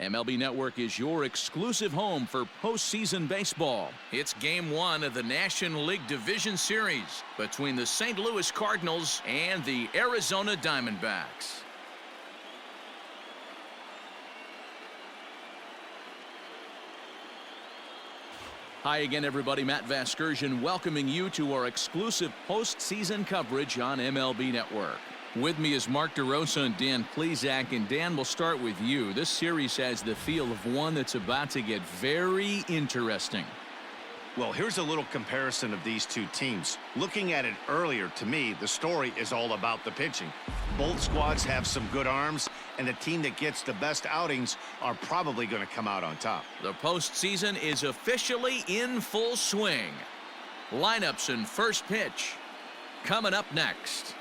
MLB Network is your exclusive home for postseason baseball. It's Game 1 of the National League Division Series between the St. Louis Cardinals and the Arizona Diamondbacks. Hi again, everybody. Matt Vasgersian welcoming you to our exclusive postseason coverage on MLB Network. With me is Mark DeRosa and Dan Plesac. And Dan, we'll start with you. This series has the feel of one that's about to get very interesting. Well, here's a little comparison of these two teams. Looking at it earlier, to me, the story is all about the pitching. Both squads have some good arms, and the team that gets the best outings are probably going to come out on top. The postseason is officially in full swing. Lineups and first pitch coming up next.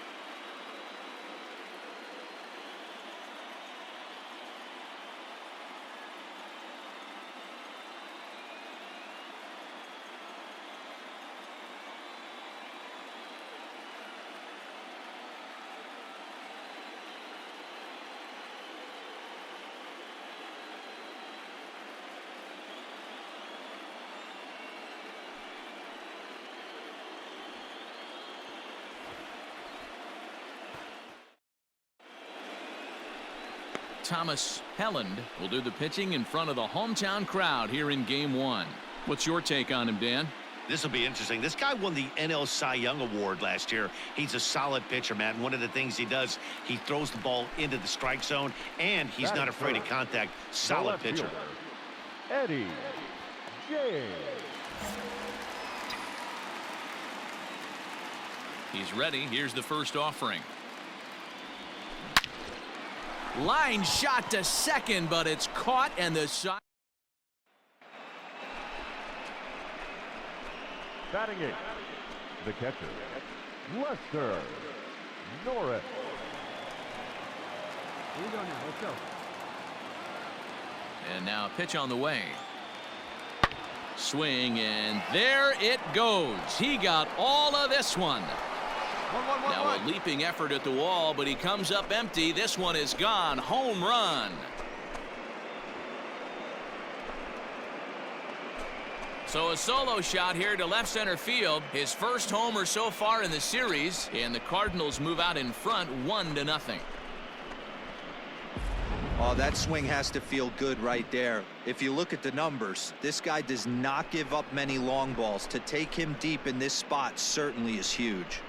Thomas Helland will do the pitching in front of the hometown crowd here in Game 1. What's your take on him, Dan? This will be interesting. This guy won the NL Cy Young Award last year. He's a solid pitcher, Matt. And one of the things he does, he throws the ball into the strike zone, and he's not afraid of contact. Solid pitcher. Eddie J. He's ready. Here's the first offering. Line shot to second, but it's caught, and the side. Batting eighth, the catcher, Lester Norris. Here we go now. Let's go. And now a pitch on the way. Swing, and there it goes. He got all of this one. Now a leaping effort at the wall, but he comes up empty. This one is gone. Home run. So a solo shot here to left center field. His first homer so far in the series, and the Cardinals move out in front 1-0. Oh, that swing has to feel good right there. If you look at the numbers, this guy does not give up many long balls. To take him deep in this spot certainly is huge.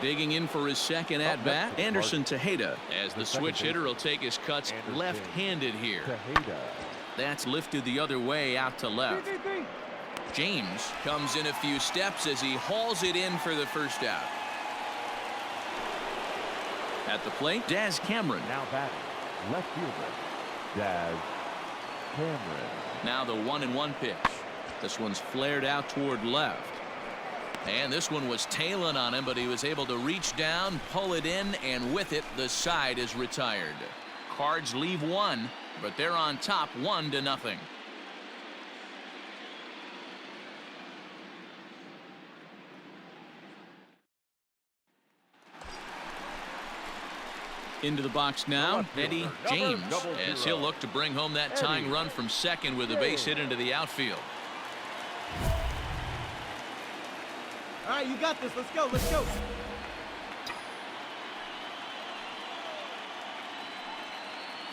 Digging in for his second at-bat, Anderson Tejeda, as the switch hitter will take his cuts left-handed here. That's lifted the other way out to left. James comes in a few steps as he hauls it in for the first out. At the plate, Daz Cameron. Now batting, left fielder, Daz Cameron. Now the 1-1 pitch. This one's flared out toward left. And this one was tailing on him, but he was able to reach down, pull it in, and with it, the side is retired. Cards leave one, but they're on top 1-0. Into the box now, Eddie James, as he'll look to bring home that tying run from second with a base hit into the outfield. All right, you got this. Let's go. Let's go.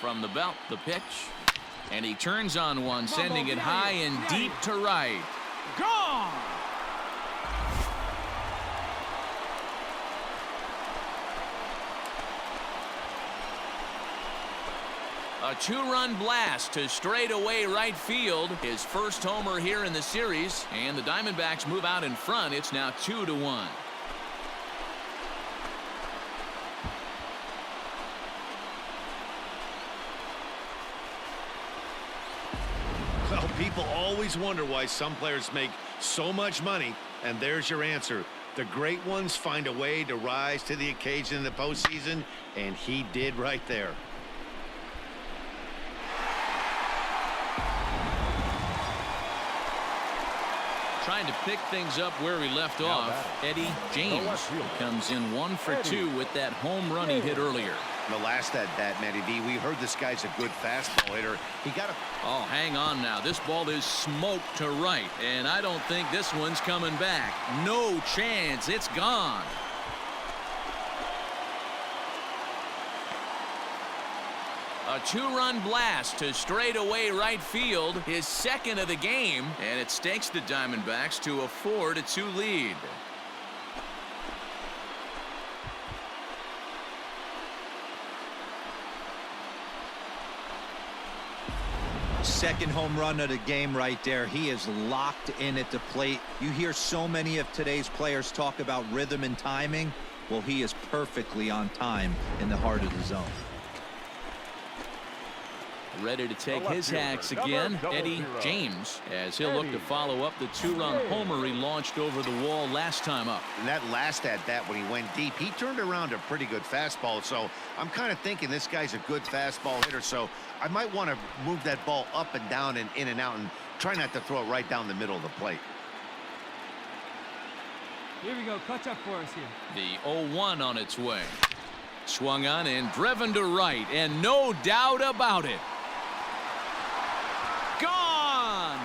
From the belt, the pitch. And he turns on one, sending it high and deep to right. Gone! A two-run blast to straightaway right field. His first homer here in the series. And the Diamondbacks move out in front. It's now 2-1. Well, people always wonder why some players make so much money, and there's your answer. The great ones find a way to rise to the occasion in the postseason, and he did right there. Trying to pick things up where he left off. Eddie James comes in 1 for 2 with that home run he hit earlier. The last at bat, Matty V, we heard this guy's a good fastball hitter. He got a... Oh, hang on now. This ball is smoked to right, and I don't think this one's coming back. No chance. It's gone. A 2-run blast to straightaway right field, his second of the game, and it stakes the Diamondbacks to a 4-2 lead. Second home run of the game right there. He is locked in at the plate. You hear so many of today's players talk about rhythm and timing. Well, he is perfectly on time in the heart of the zone. Ready to take his hacks again, Eddie James, as he'll look to follow up the 2-run homer he launched over the wall last time up. And that last at bat when he went deep, he turned around a pretty good fastball. So I'm kind of thinking this guy's a good fastball hitter. So I might want to move that ball up and down and in and out and try not to throw it right down the middle of the plate. Here we go. Catch up for us here. The 0-1 on its way. Swung on and driven to right, and no doubt about it. Gone!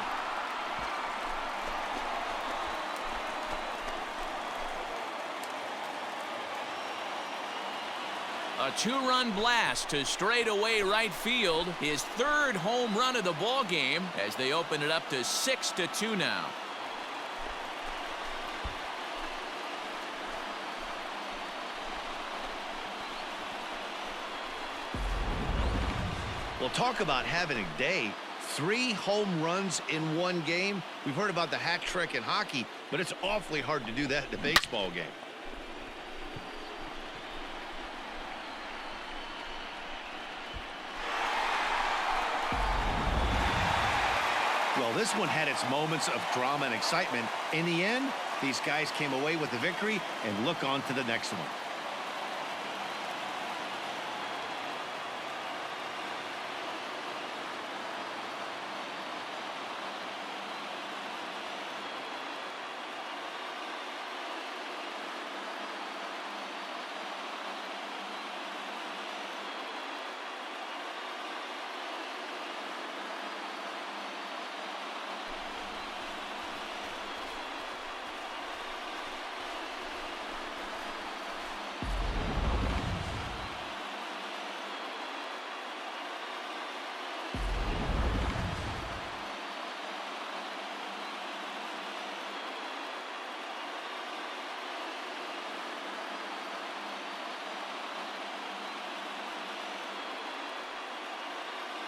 A 2-run blast to straightaway right field, his third home run of the ball game as they open it up to 6-2 now. Well, talk about having a day. 3 home runs in one game. We've heard about the hat trick in hockey, but it's awfully hard to do that in a baseball game. Well, this one had its moments of drama and excitement. In the end, these guys came away with the victory and look on to the next one.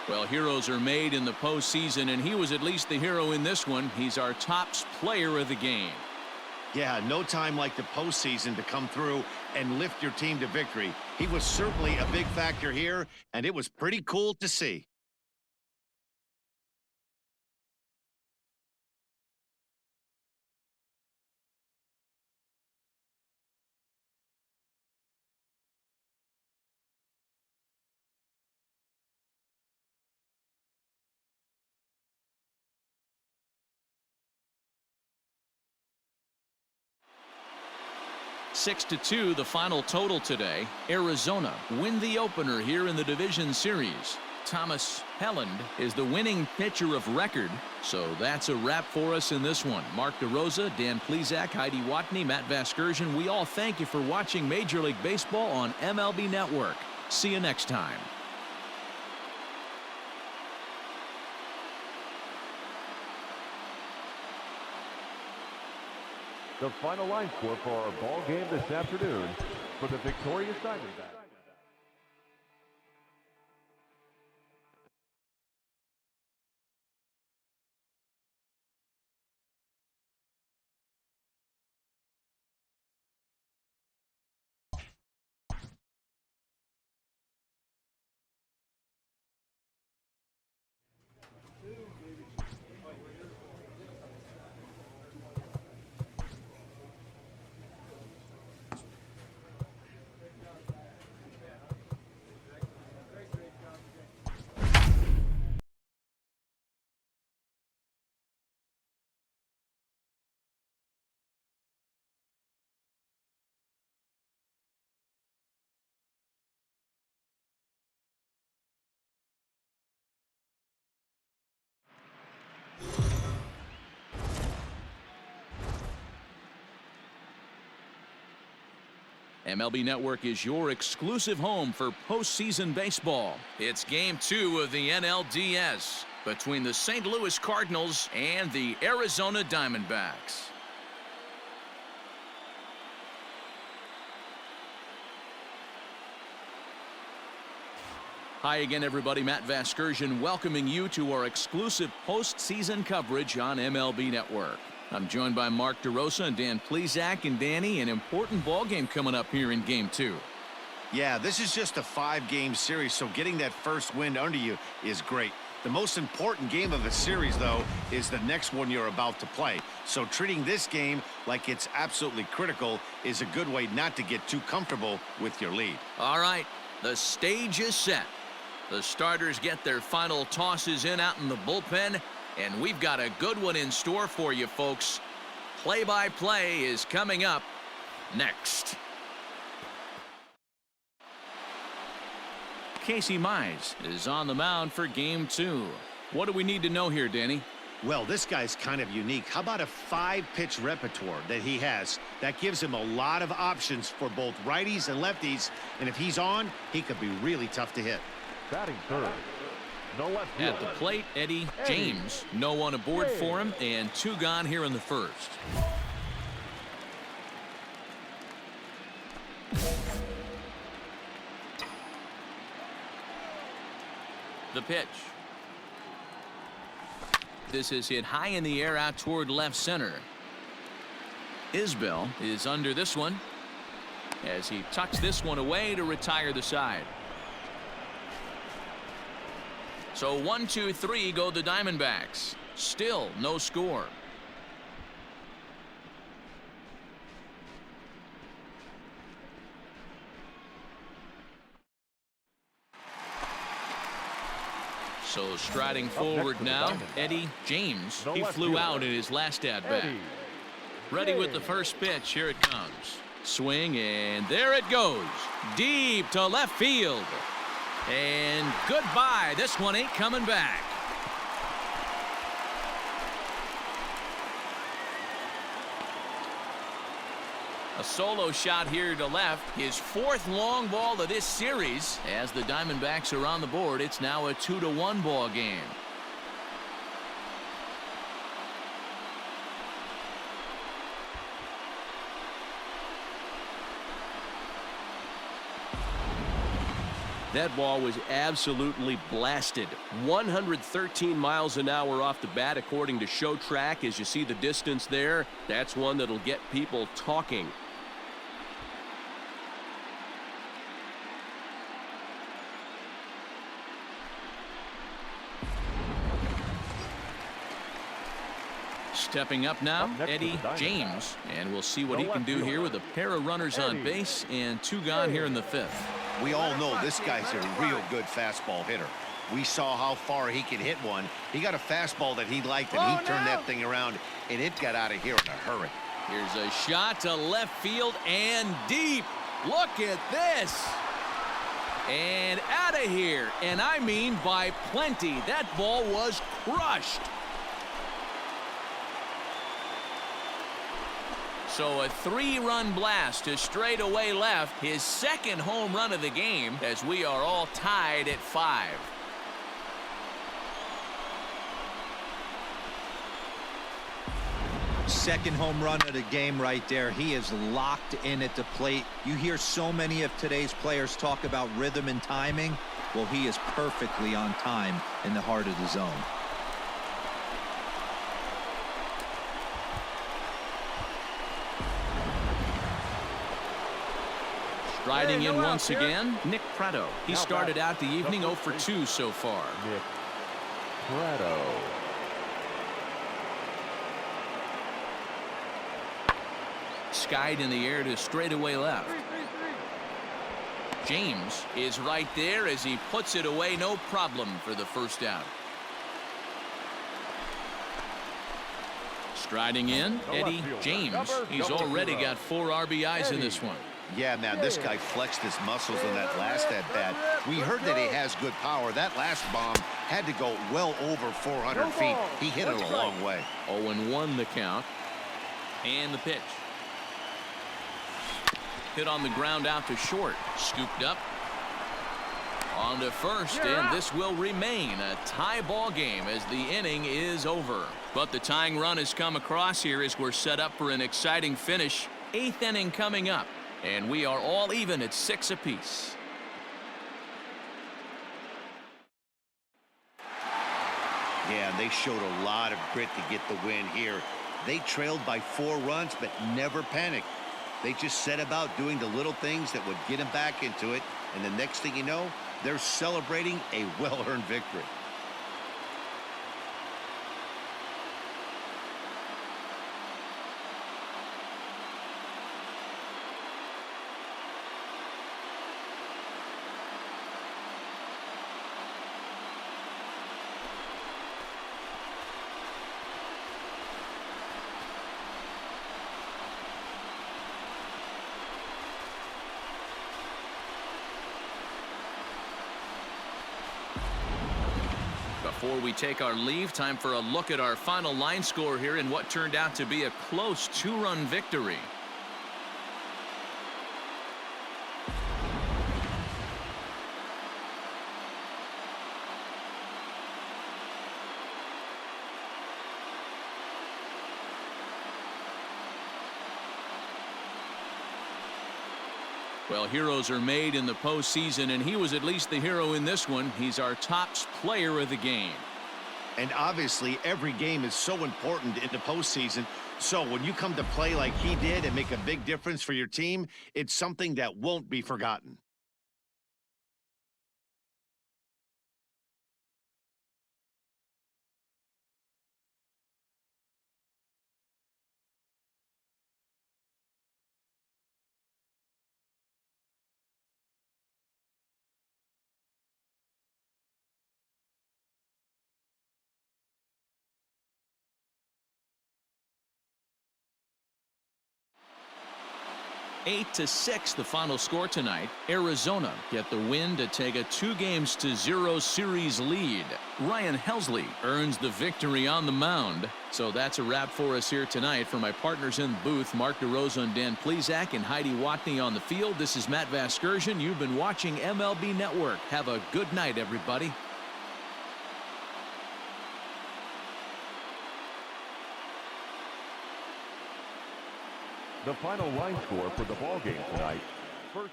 Well, heroes are made in the postseason, and he was at least the hero in this one. He's our top player of the game. Yeah, no time like the postseason to come through and lift your team to victory. He was certainly a big factor here, and it was pretty cool to see. 6-2, the final total today. Arizona win the opener here in the division series. Thomas Helland is the winning pitcher of record. So that's a wrap for us in this one. Mark DeRosa, Dan Plesac, Heidi Watney, Matt Vasgersian. We all thank you for watching Major League Baseball on MLB Network. See you next time. The final line score for our ball game this afternoon for the victorious Diamondbacks. MLB Network is your exclusive home for postseason baseball. It's Game 2 of the NLDS between the St. Louis Cardinals and the Arizona Diamondbacks. Hi again, everybody. Matt Vasgersian welcoming you to our exclusive postseason coverage on MLB Network. I'm joined by Mark DeRosa and Dan Plesac, and Danny, an important ball game coming up here in Game 2. Yeah, this is just a 5-game series, so getting that first win under you is great. The most important game of the series, though, is the next one you're about to play. So treating this game like it's absolutely critical is a good way not to get too comfortable with your lead. All right, the stage is set. The starters get their final tosses in out in the bullpen, and we've got a good one in store for you, folks. Play-by-play is coming up next. Casey Mize is on the mound for Game 2. What do we need to know here, Danny? Well, this guy's kind of unique. How about a 5-pitch repertoire that he has? That gives him a lot of options for both righties and lefties, and if he's on, he could be really tough to hit. Batting third, no left At fielder. the plate, Eddie James. No one aboard for him, and 2 gone here in the first. The pitch. This is hit high in the air out toward left center. Isbell is under this one as he tucks this one away to retire the side. So 1, 2, 3 go the Diamondbacks. Still no score. So striding forward now, Eddie James. He flew out in his last at-bat. Ready with the first pitch. Here it comes. Swing, and there it goes. Deep to left field. And goodbye. This one ain't coming back. A solo shot here to left. His 4th long ball of this series. As the Diamondbacks are on the board, it's now a 2-1 ball game. That ball was absolutely blasted. 113 miles an hour off the bat, according to Show Track. As you see the distance there, that's one that'll get people talking. Stepping up now, Eddie James. And we'll see what he can do here with a pair of runners on base and 2 gone here in the 5th. We all know this guy's a real good fastball hitter. We saw how far he could hit one. He got a fastball that he liked, and he turned that thing around, and it got out of here in a hurry. Here's a shot to left field and deep. Look at this. And out of here. And I mean by plenty. That ball was crushed. So a 3-run blast to straightaway left, his 2nd home run of the game, as we are all tied at 5. Second home run of the game right there. He is locked in at the plate. You hear so many of today's players talk about rhythm and timing. Well, he is perfectly on time in the heart of the zone. Striding in once again, Nick Prado. He started out the evening 0 for 2 so far. Nick Prado. Skied in the air to straightaway left. James is right there as he puts it away, no problem for the first out. Striding in, Eddie James. He's already got 4 RBIs in this one. Yeah, man, this guy flexed his muscles in that last at-bat. We heard that he has good power. That last bomb had to go well over 400 feet. He hit it a long way. 0-1 the count. And the pitch. Hit on the ground out to short. Scooped up. On to first, and this will remain a tie ball game as the inning is over. But the tying run has come across here as we're set up for an exciting finish. 8th inning coming up, and we are all even at 6 apiece. Yeah, they showed a lot of grit to get the win here. They trailed by 4 runs, but never panicked. They just set about doing the little things that would get them back into it, and the next thing you know, they're celebrating a well-earned victory. Before we take our leave, time for a look at our final line score here in what turned out to be a close 2-run victory. Well, heroes are made in the postseason, and he was at least the hero in this one. He's our top player of the game. And obviously, every game is so important in the postseason. So when you come to play like he did and make a big difference for your team, it's something that won't be forgotten. Eight to 6 the final score tonight. Arizona get the win to take a 2-0 series lead. Ryan Helsley earns the victory on the mound. So that's a wrap for us here tonight. For my partners in the booth, Mark DeRosa and Dan Plesac, and Heidi Watney on the field, this is Matt Vasgersian. You've been watching MLB Network. Have a good night, everybody. The final line score for the ball game tonight. First.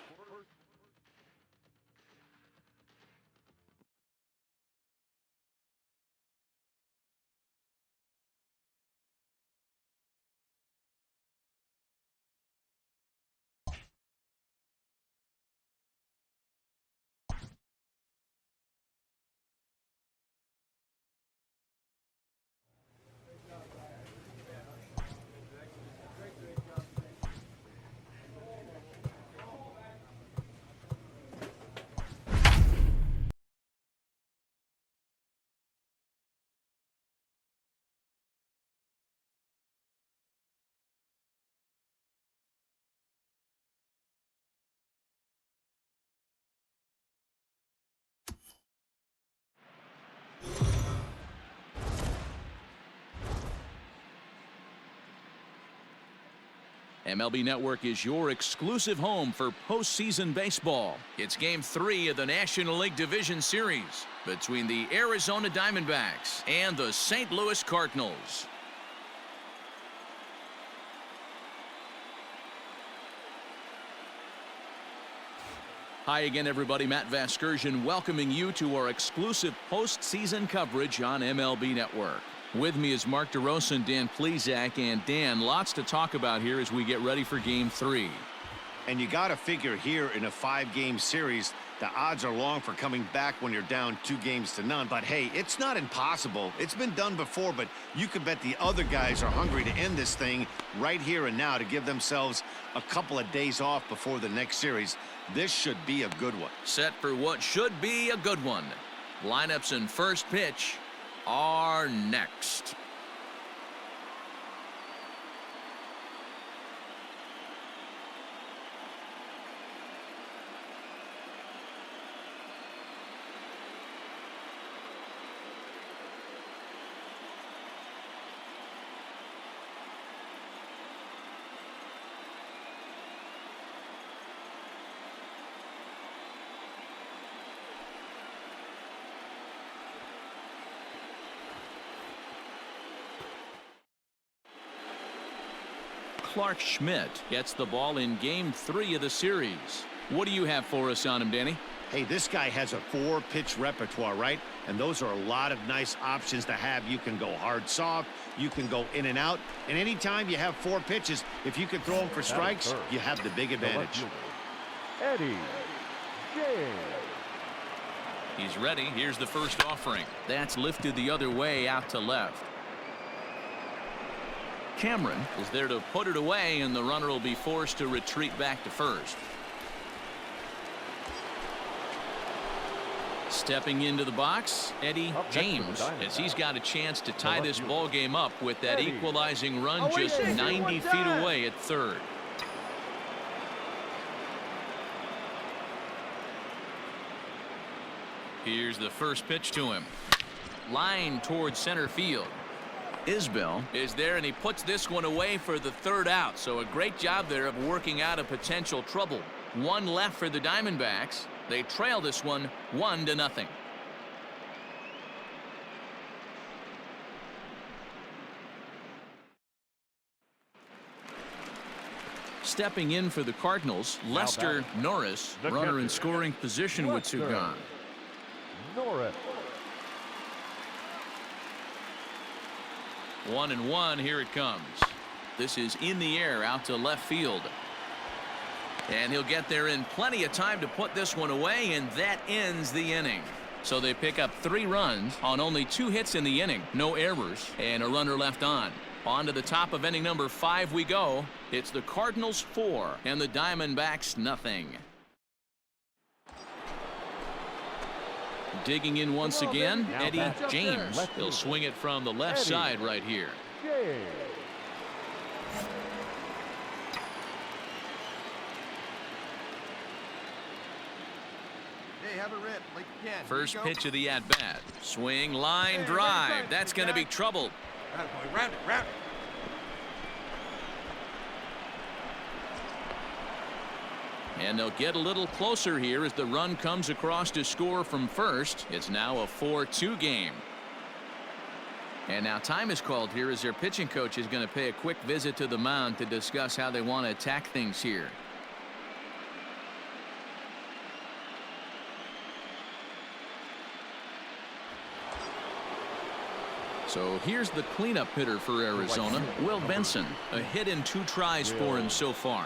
MLB Network is your exclusive home for postseason baseball. It's Game 3 of the National League Division Series between the Arizona Diamondbacks and the St. Louis Cardinals. Hi again, everybody. Matt Vasgersian welcoming you to our exclusive postseason coverage on MLB Network. With me is Mark DeRosa and Dan Plesac. And Dan, lots to talk about here as we get ready for Game 3. And you got to figure here in a 5-game series, the odds are long for coming back when you're down 2-0. But hey, it's not impossible. It's been done before, but you could bet the other guys are hungry to end this thing right here and now to give themselves a couple of days off before the next series. This should be a good one. Set for what should be a good one. Lineups and first pitch are next. Clark Schmidt gets the ball in Game 3 of the series. What do you have for us on him, Danny? Hey, this guy has a 4-pitch repertoire, right? And those are a lot of nice options to have. You can go hard, soft. You can go in and out. And anytime you have 4 pitches, if you can throw them for strikes, you have the big advantage. Eddie James. He's ready. Here's the first offering. That's lifted the other way out to left. Cameron is there to put it away, and the runner will be forced to retreat back to first. Stepping into the box, Eddie James, as he's got a chance to tie this ball game up with that equalizing run just 90 feet away at third. Here's the first pitch to him. Line towards center field. Isbell is there, and he puts this one away for the third out. So a great job there of working out a potential trouble. One left for the Diamondbacks. They trail this one 1-0. Stepping in for the Cardinals, Lester Norris, runner in scoring position with 2 gone. Norris. 1-1, here it comes. This is in the air out to left field. And he'll get there in plenty of time to put this one away, and that ends the inning. So they pick up 3 runs on only 2 hits in the inning, no errors, and a runner left on. On to the top of inning number 5 we go. It's the Cardinals 4 and the Diamondbacks nothing. Digging in once again, Eddie James. He'll swing it from the left side right here. Have a rip like you can. First pitch of the at-bat. Swing, line, drive. That's going to be trouble. Round it. And they'll get a little closer here as the run comes across to score from first. It's now a 4-2 game. And now time is called here as their pitching coach is going to pay a quick visit to the mound to discuss how they want to attack things here. So here's the cleanup hitter for Arizona, Will Benson. A hit in 2 tries for him so far.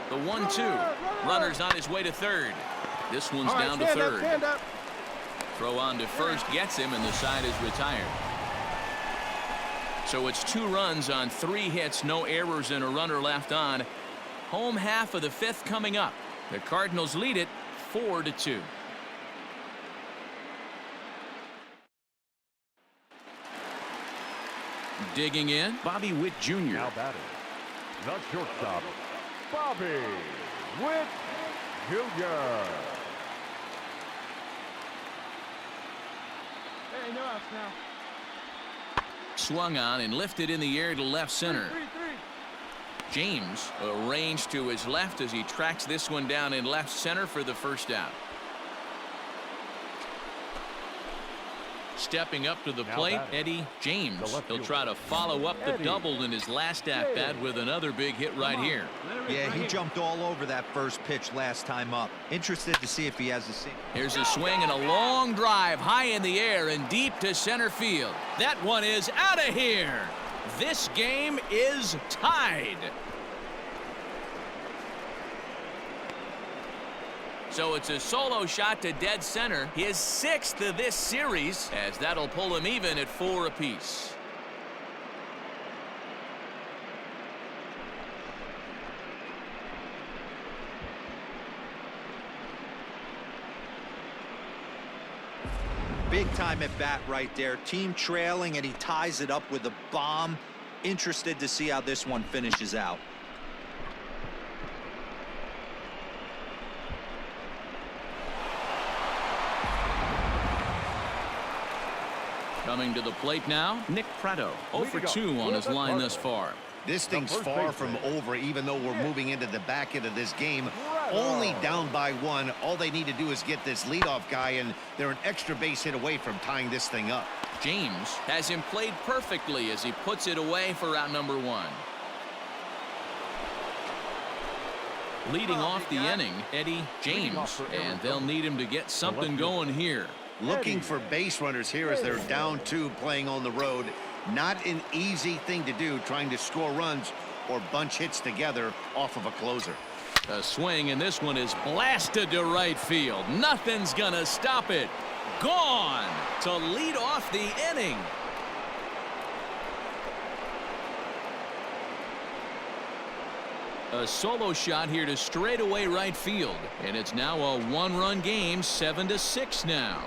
The 1-2. Runner's on his way to third. This one's down to third. Stand up. Throw on to first gets him, and the side is retired. So it's 2 runs on 3 hits, no errors, and a runner left on. Home half of the 5th coming up. The Cardinals lead it 4-2. Digging in, Bobby Witt Jr. Now batting, the shortstop, Bobby Witt Jr. Hey, no outs now. Swung on and lifted in the air to left center. James arranged to his left as he tracks this one down in left center for the first out. Stepping up to the plate, Eddie James. He'll try to follow up the double in his last at-bat with another big hit right here. Yeah, he jumped all over that first pitch last time up. Interested to see if he has the same. Here's a swing and a long drive high in the air and deep to center field. That one is out of here. This game is tied. So it's a solo shot to dead center, his 6th of this series, as that'll pull him even at 4 apiece. Big time at bat right there. Team trailing, and he ties it up with a bomb. Interested to see how this one finishes out. Coming to the plate now, Nick Pratto, 0 for 2 on his line thus far. This thing's far from over, even though we're moving into the back end of this game. Only down by 1. All they need to do is get this leadoff guy, and they're an extra base hit away from tying this thing up. James has him played perfectly as he puts it away for out number 1. Leading off the inning, Eddie James, and they'll need him to get something going here. Looking for base runners here as they're down 2 playing on the road. Not an easy thing to do, trying to score runs or bunch hits together off of a closer. A swing, and this one is blasted to right field. Nothing's gonna stop it. Gone to lead off the inning. A solo shot here to straightaway right field, and it's now a 1-run game, 7-6 now.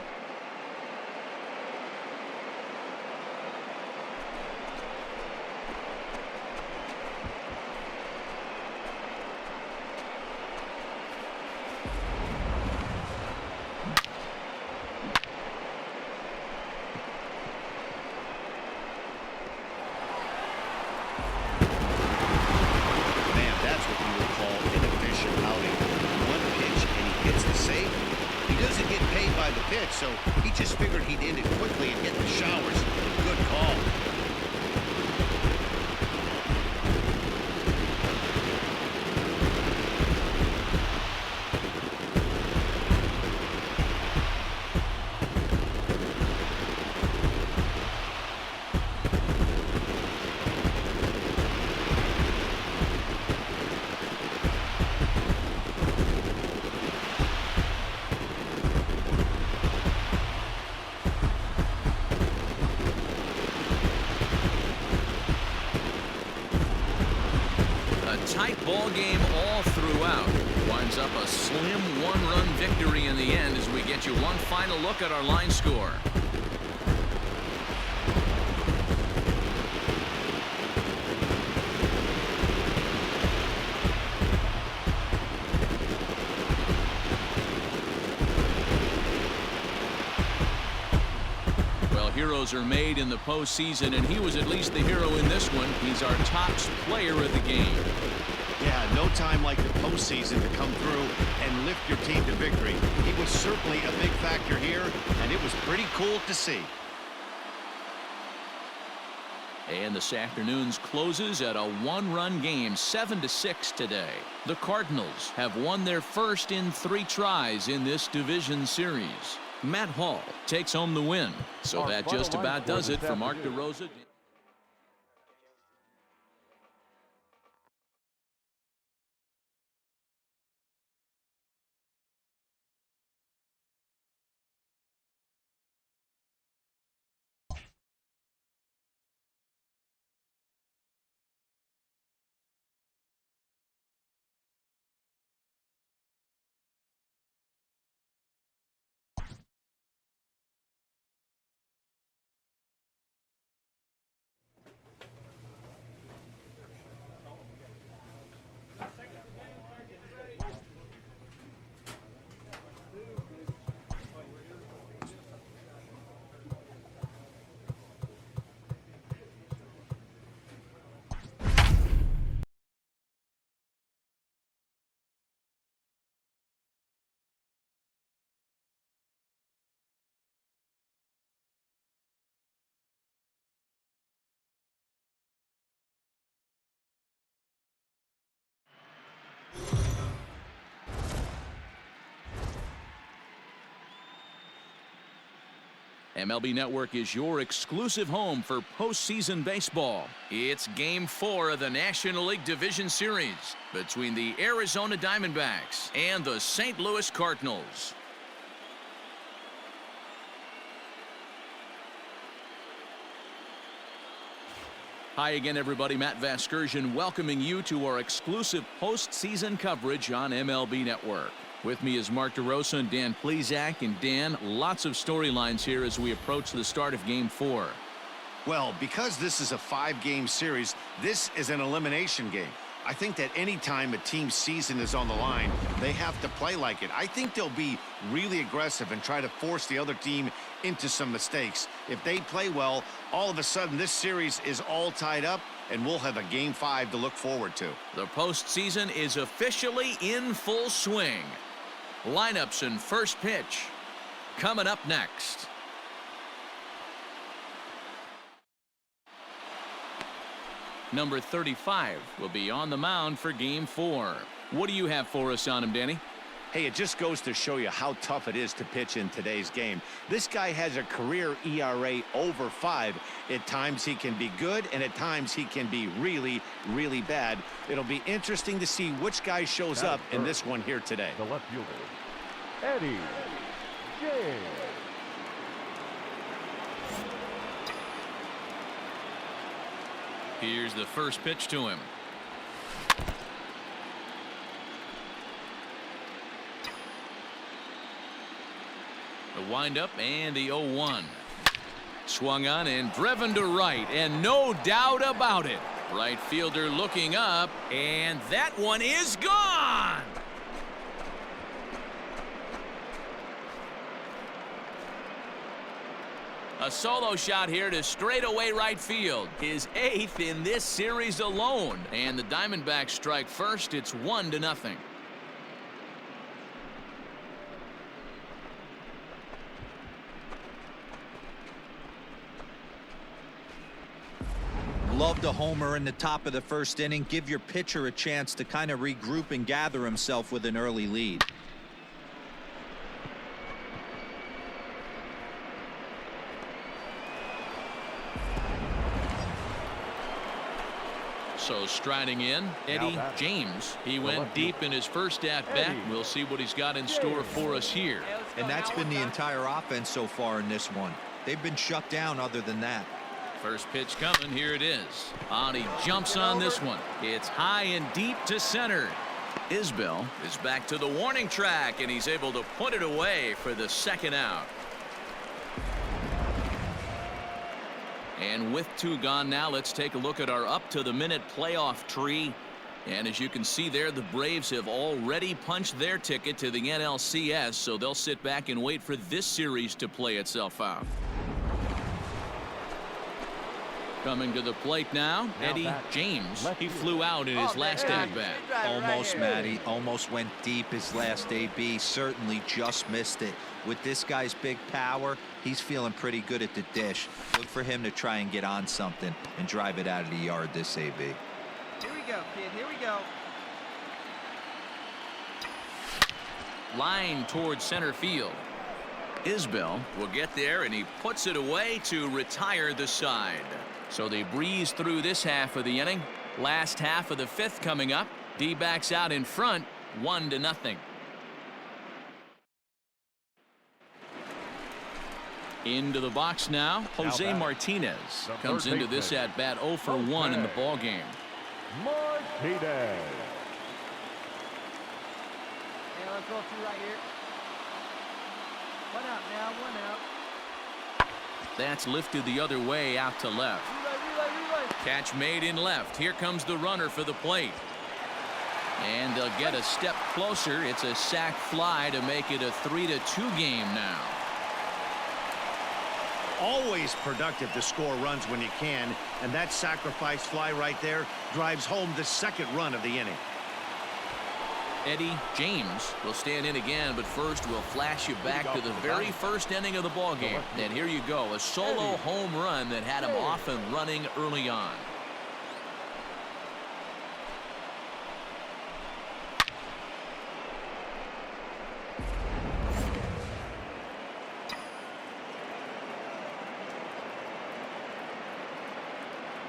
So he just figured he'd end it quickly and get the showers. Good call. Tight ball game all throughout. Winds up a slim 1-run victory in the end as we get you one final look at our line score. Well, heroes are made in the postseason, and he was at least the hero in this one. He's our top player of the game. Yeah, no time like the postseason to come through and lift your team to victory. He was certainly a big factor here, and it was pretty cool to see. And this afternoon's closes at a 1-run game, 7-6 today. The Cardinals have won their first in 3 tries in this division series. Matt Hall takes home the win. So that just about does it for Mark DeRosa. MLB Network is your exclusive home for postseason baseball. It's Game 4 of the National League Division Series between the Arizona Diamondbacks and the St. Louis Cardinals. Hi again, everybody. Matt Vasgersian welcoming you to our exclusive postseason coverage on MLB Network. With me is Mark DeRosa and Dan Plesac. And Dan, lots of storylines here as we approach the start of Game 4. Well, because this is a 5-game series, this is an elimination game. I think that any time a team's season is on the line, they have to play like it. I think they'll be really aggressive and try to force the other team into some mistakes. If they play well, all of a sudden this series is all tied up, and we'll have a Game 5 to look forward to. The postseason is officially in full swing. Lineups and first pitch coming up next. Number 35 will be on the mound for Game 4. What do you have for us on him, Danny? Hey, it just goes to show you how tough it is to pitch in today's game. This guy has a career ERA over 5. At times he can be good, and at times he can be really, really bad. It'll be interesting to see which guy shows up in this one here today. The left fielder, Eddie James. Here's the first pitch to him. The windup and the 0-1. Swung on and driven to right, and no doubt about it. Right fielder looking up, and that one is gone. A solo shot here to straightaway right field. His 8th in this series alone. And the Diamondbacks strike first. It's 1-0. Love the homer in the top of the first inning. Give your pitcher a chance to kind of regroup and gather himself with an early lead. So striding in, Eddie James. He went deep in his first at-bat. We'll see what he's got in store for us here. And that's been the entire offense so far in this one. They've been shut down other than that. First pitch coming. Here it is. He jumps on this one. It's high and deep to center. Isbell is back to the warning track, and he's able to put it away for the second out. And with 2 gone now, let's take a look at our up-to-the-minute playoff tree. And as you can see there, the Braves have already punched their ticket to the NLCS, so they'll sit back and wait for this series to play itself out. Coming to the plate now, Eddie James. He flew out in his last at-bat. Almost, Matty. Almost went deep his last AB. Certainly just missed it. With this guy's big power, he's feeling pretty good at the dish. Look for him to try and get on something and drive it out of the yard this AB. Here we go, kid. Here we go. Line towards center field. Isbell will get there, and he puts it away to retire the side. So they breeze through this half of the inning. Last half of the 5th coming up. D-backs out in front, 1-0. Into the box now, Jose Martinez comes into this at-bat 0 for 1 in the ball game. Martinez. Hey, let's go through right here. 1 out now, 1 out. That's lifted the other way out to left. Relay. Catch made in left. Here comes the runner for the plate. And they'll get a step closer. It's a sac fly to make it a 3-2 game now. Always productive to score runs when you can, and that sacrifice fly right there drives home the second run of the inning. Eddie James will stand in again, but first we'll flash you back to the very first inning of the ball game. And here you go, a solo home run that had him off and running early on.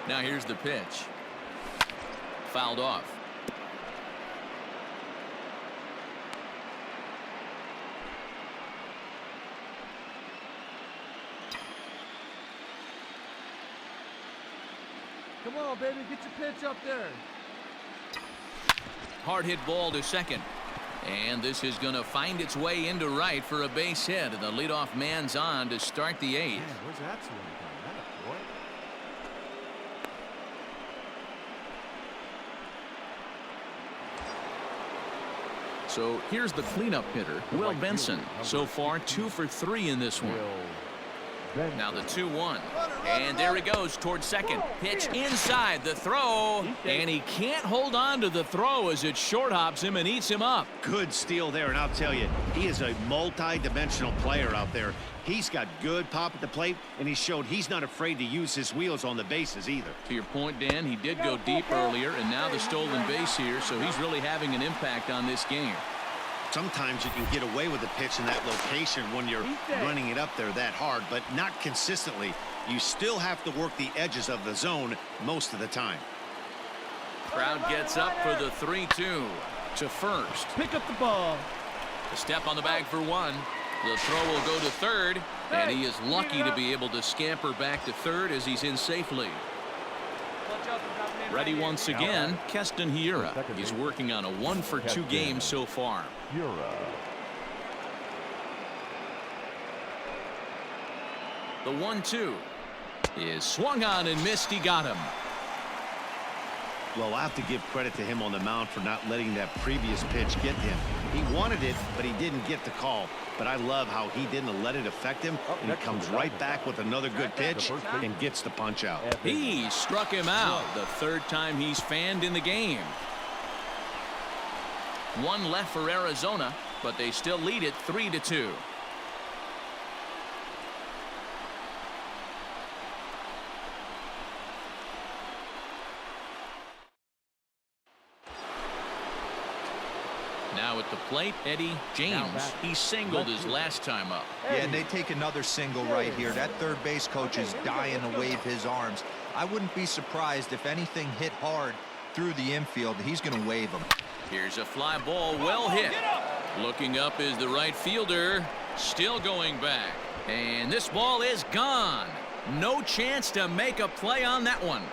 Now here's the pitch. Fouled off. Come on, baby, get your pitch up there. Hard hit ball to second. And this is going to find its way into right for a base hit. And the leadoff man's on to start the 8th. Yeah, where's that swing from? That boy. So here's the cleanup hitter, Will Benson. So far 2 for 3 in this one. Then Now the 2-1. And there he goes towards second. Pitch inside the throw. And he can't hold on to the throw as it short hops him and eats him up. Good steal there, and I'll tell you, he is a multi-dimensional player out there. He's got good pop at the plate, and he showed he's not afraid to use his wheels on the bases either. To your point, Dan, he did go deep earlier, and now the stolen base here, so he's really having an impact on this game. Sometimes you can get away with a pitch in that location when you're running it up there that hard, but not consistently. You still have to work the edges of the zone most of the time. Crowd gets up for the 3-2 to first. Pick up the ball. A step on the bag for one. The throw will go to third, and he is lucky to be able to scamper back to third as he's in safely. Ready once again, Keston Hiura. He's working on a 1-for-2 game so far. The 1-2 is swung on and missed. He got him. Well, I have to give credit to him on the mound for not letting that previous pitch get him. He wanted it, but he didn't get the call. But I love how he didn't let it affect him, and he comes right back with another good pitch and gets the punch out. He struck him out the third time he's fanned in the game. One left for Arizona, but they still lead it 3-2. Now at the plate, Eddie James. He singled his last time up. Yeah, and they take another single right here. That third base coach is dying to wave his arms. I wouldn't be surprised if anything hit hard through the infield. He's going to wave them. Here's a fly ball, well hit. Looking up is the right fielder. Still going back. And this ball is gone. No chance to make a play on that one.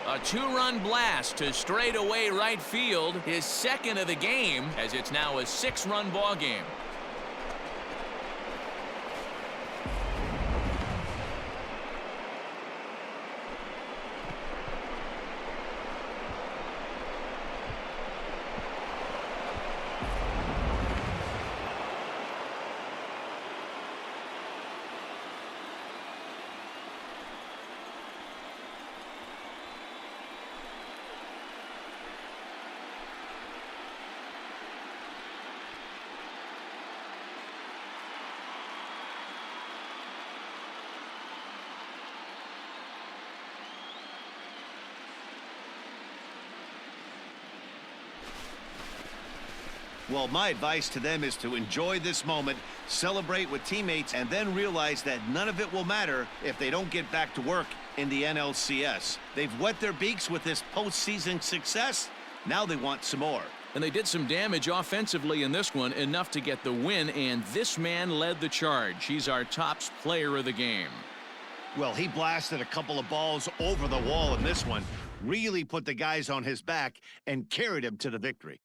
A 2-run blast to straightaway right field, his second of the game, as it's now a 6-run ball game. Well, my advice to them is to enjoy this moment, celebrate with teammates, and then realize that none of it will matter if they don't get back to work in the NLCS. They've wet their beaks with this postseason success. Now they want some more. And they did some damage offensively in this one, enough to get the win, and this man led the charge. He's our top player of the game. Well, he blasted a couple of balls over the wall in this one, really put the guys on his back and carried him to the victory.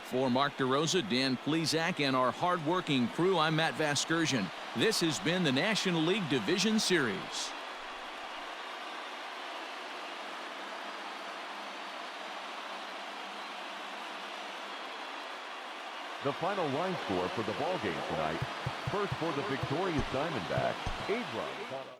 For Mark DeRosa, Dan Plesac, and our hard-working crew, I'm Matt Vasgersian. This has been the National League Division Series. The final line score for the ball game tonight. First for the victorious Diamondbacks, 8 runs.